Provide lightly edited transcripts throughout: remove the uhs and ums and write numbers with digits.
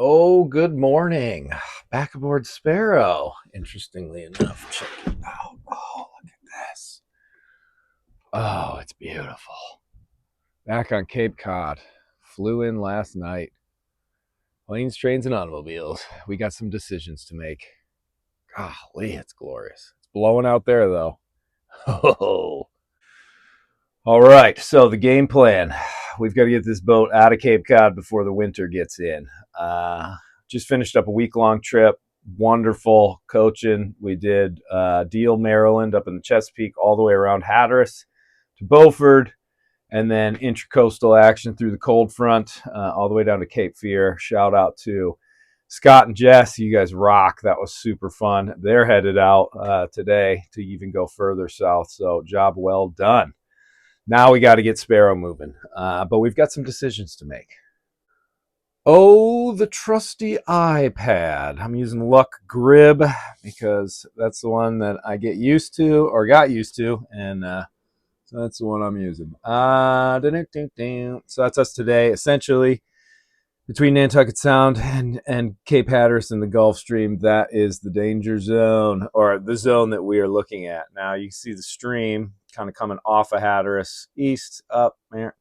Oh, good morning. Back aboard Sparrow. Interestingly enough, check it out. Oh, look at this. Oh, it's beautiful. Back on Cape Cod. Flew in last night. Planes, trains, and automobiles. We got some decisions to make. Golly, it's glorious. It's blowing out there, though. Oh. All right, so the game plan. We've got to get this boat out of Cape Cod before the winter gets in. Just finished up a week-long trip. Wonderful coaching. We did Deal, Maryland, up in the Chesapeake, all the way around Hatteras to Beaufort, and then intracoastal action through the cold front, all the way down to Cape Fear. Shout out to Scott and Jess. You guys rock. That was super fun. They're headed out today to even go further south, so job well done. Now we got to get Sparrow moving, but we've got some decisions to make. Oh, the trusty iPad. I'm using Luck Grib because that's the one that I got used to, and so that's the one I'm using. So that's us today. Essentially, between Nantucket Sound and Cape Hatteras and the Gulf Stream, that is the danger zone, or the zone that we are looking at. Now you can see the stream kind of coming off of Hatteras, east, up there.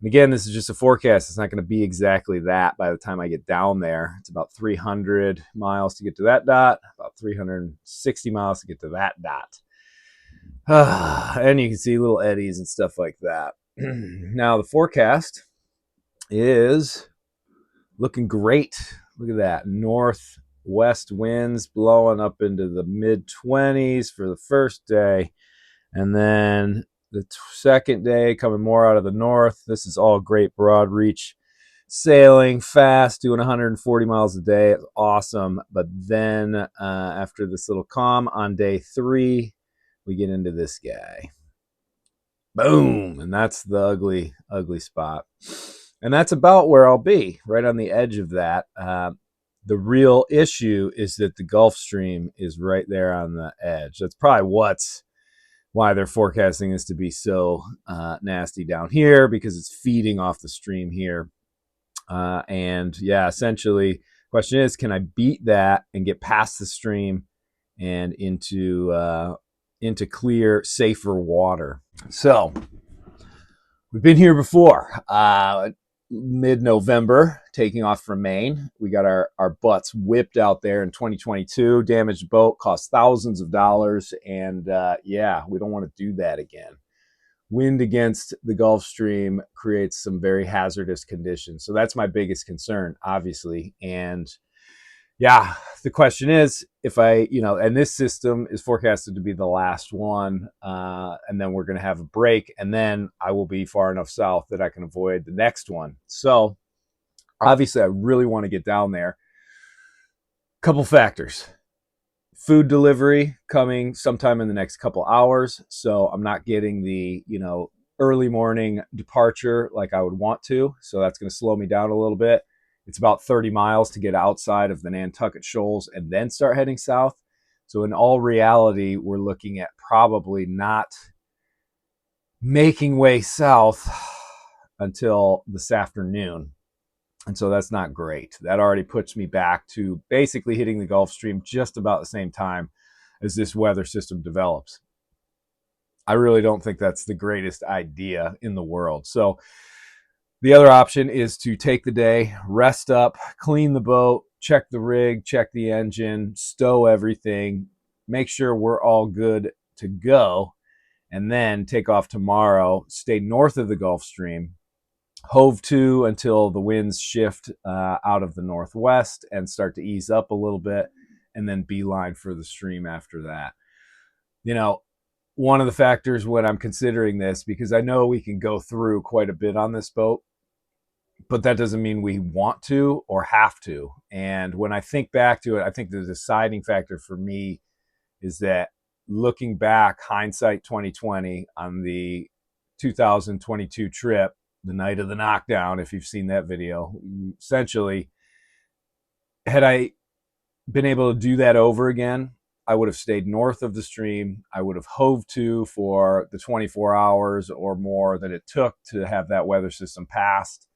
And again, this is just a forecast. It's not going to be exactly that by the time I get down there. It's about 300 miles to get to that dot, about 360 miles to get to that dot. And you can see little eddies and stuff like that. Now, the forecast is looking great. Look at that. Northwest winds blowing up into the mid-20s for the first day. And then the second day coming more out of the north. This is all great broad reach sailing, fast, doing 140 miles a day. It's awesome. But then after this little calm on day 3, we get into this guy. Boom. And that's the ugly, ugly spot. And that's about where I'll be, right on the edge of that. The real issue is that the Gulf Stream is right there on the edge. That's probably why they're forecasting this to be so nasty down here, because it's feeding off the stream here. And yeah, essentially, the question is, can I beat that and get past the stream and into clear, safer water? So we've been here before. Mid-November, taking off from Maine. We got our butts whipped out there in 2022. Damaged boat, cost thousands of dollars, and yeah, we don't want to do that again. Wind against the Gulf Stream creates some very hazardous conditions, so that's my biggest concern, obviously. And yeah, the question is, if and this system is forecasted to be the last one, and then we're going to have a break, and then I will be far enough south that I can avoid the next one. So obviously I really want to get down there. Couple factors. Food delivery coming sometime in the next couple hours, so I'm not getting the early morning departure like I would want to, so that's going to slow me down a little bit. It's about 30 miles to get outside of the Nantucket Shoals and then start heading south. So in all reality, we're looking at probably not making way south until this afternoon. And so that's not great. That already puts me back to basically hitting the Gulf Stream just about the same time as this weather system develops. I really don't think that's the greatest idea in the world. So the other option is to take the day, rest up, clean the boat, check the rig, check the engine, stow everything, make sure we're all good to go, and then take off tomorrow, stay north of the Gulf Stream, hove to until the winds shift out of the northwest and start to ease up a little bit, and then beeline for the stream after that. One of the factors when I'm considering this, because I know we can go through quite a bit on this boat, but that doesn't mean we want to or have to. And when I think back to it, I think the deciding factor for me is that looking back, hindsight 2020, on the 2022 trip, the night of the knockdown, if you've seen that video, essentially, had I been able to do that over again, I would have stayed north of the stream. I would have hove to for the 24 hours or more that it took to have that weather system passed,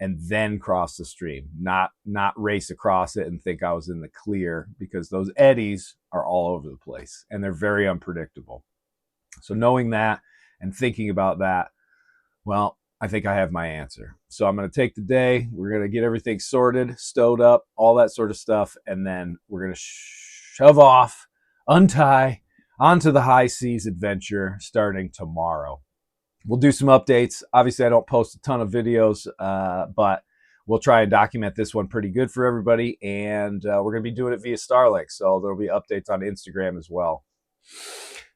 and then cross the stream, not race across it and think I was in the clear, because those eddies are all over the place and they're very unpredictable. So knowing that and thinking about that, well, I think I have my answer. So I'm going to take the day. We're going to get everything sorted, stowed up, all that sort of stuff. And then we're going to shove off, untie, onto the high seas adventure starting tomorrow. We'll do some updates. Obviously, I don't post a ton of videos, but we'll try and document this one pretty good for everybody. And we're going to be doing it via Starlink. So there'll be updates on Instagram as well.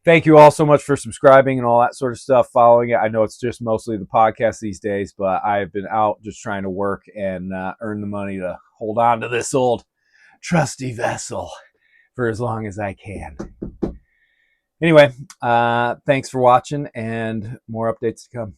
Thank you all so much for subscribing and all that sort of stuff, following it. I know it's just mostly the podcast these days, but I've been out just trying to work and earn the money to hold on to this old trusty vessel for as long as I can. Anyway, thanks for watching, and more updates to come.